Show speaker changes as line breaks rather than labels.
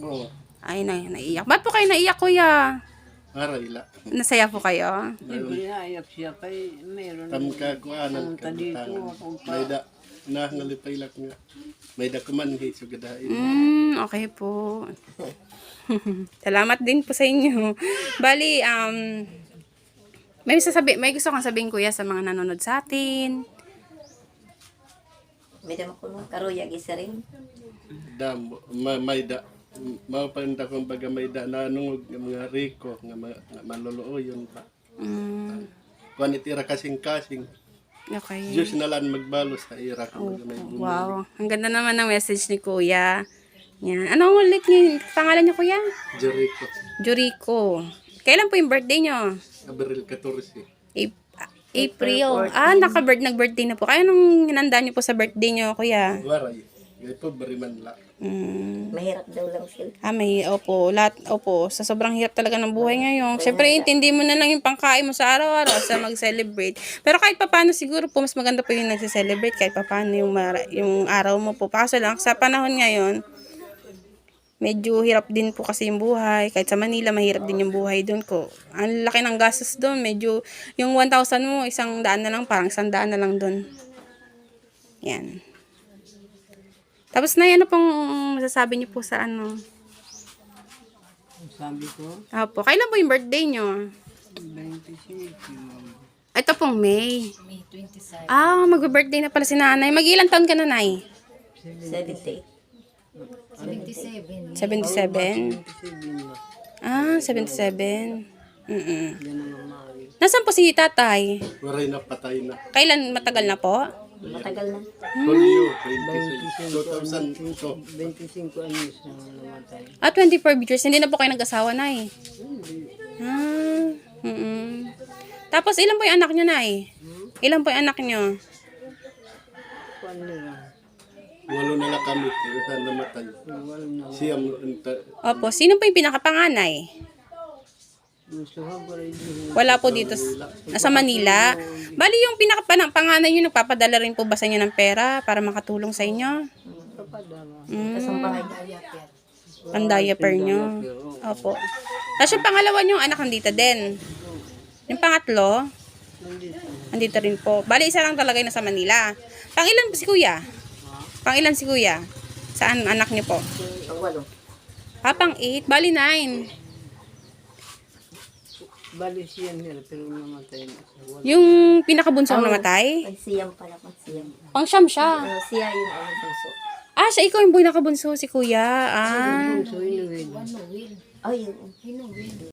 Oo.
Ay, naiyak. Ba't po kayo naiyak, kuya?
Arayla.
Nasaya po kayo?
Siyempre, naiyak siya kay meron.
Kamkakuanan
Punta dito,
kabutangan.
punta.
May da. Nangalipay lak nga. May da kumanhi so gadain.
Okay po. Salamat din po sa inyo. Bali, may gusto kang sabihin, kuya, sa mga nanonood sa atin.
May dama ko no, karuyag isa rin.
Dam, may da. Mapanda kong baga may da nanungog ng mga riko nga maluluo yun pa. Kung itira kasing-kasing.
Okay.
Diyos na lang magbalo sa ira kung may bumili.
Wow. Ang ganda naman ng message ni kuya. Yan. Ano ulit yung pangalan niyo, kuya?
Jericho.
Jurico. Kailan po yung birthday niyo?
Abril 14.
April. Nag-birthday na po. Kaya nung hinanda niyo po sa birthday niyo, kuya?
Waray. Ito bariman la.
Mahirap daw lang sila.
Sa sobrang hirap talaga ng buhay ngayon. Siyempre, intindi mo na lang yung pangkain mo sa araw-araw sa mag-celebrate. Pero kahit papano siguro po, mas maganda po yung nag-celebrate kahit papano yung araw mo po. Kaso lang, sa panahon ngayon, medyo hirap din po kasi yung buhay. Kahit sa Manila, mahirap din yung buhay doon ko. Ang laki ng gastos doon. Medyo, yung 1,000 mo, 100 na lang, parang 100 na lang doon. Yan. Tapos na ano pong masasabi niyo po sa ano?
Sabi ko,
Opo. Kailan po yung birthday niyo?
25.
Ito pong May. May 27. Mag-birthday na pala si nanay. Mag-ilang taon ka na, nay?
78.
77?
27 na.
77.
Ganun ang maaari.
Nasaan po si tatay?
Waray na patay na.
Kailan matagal na po?
Matagal na.
Hulyo 26. 2002.
25 anyos na namatay.
24 years. Hindi na po kayo nag-asawa, nay? Tapos, ilan po yung anak niyo, nay? Ilan po yung anak niyo?
Paano nila?
Walo na lang kami. Isa namatay.
Wala na.
Siya
Opo. Sino po yung pinakapanganay?
Gusto ko pa rin yun.
Wala po dito. Nasa Manila. Bali, yung pinakapanganay nyo, nagpapadala rin po ba sa inyo ng pera para makatulong sa inyo?
Kapadala.
Kasambahay.
Pang-diaper nyo. Opo. Tapos yung pangalawa nyo, anak nandito din. Yung pangatlo,
Nandito.
nandito rin po. Bali, isa lang talaga yung nasa Manila. Pangilan si kuya? Pangilan si kuya? Saan anak niyo po?
Pagwalo.
Pang 8. Bali, 9.
Bali siya nila pero namatay na siya.
Yung pinakabunsong namatay?
Pagsiyam pala, pagsiyam.
Pang siyam siya.
Siya yung ano bunso.
Siya ikaw yung pinakabunso si kuya.
So, inuwi.
Ay, yun.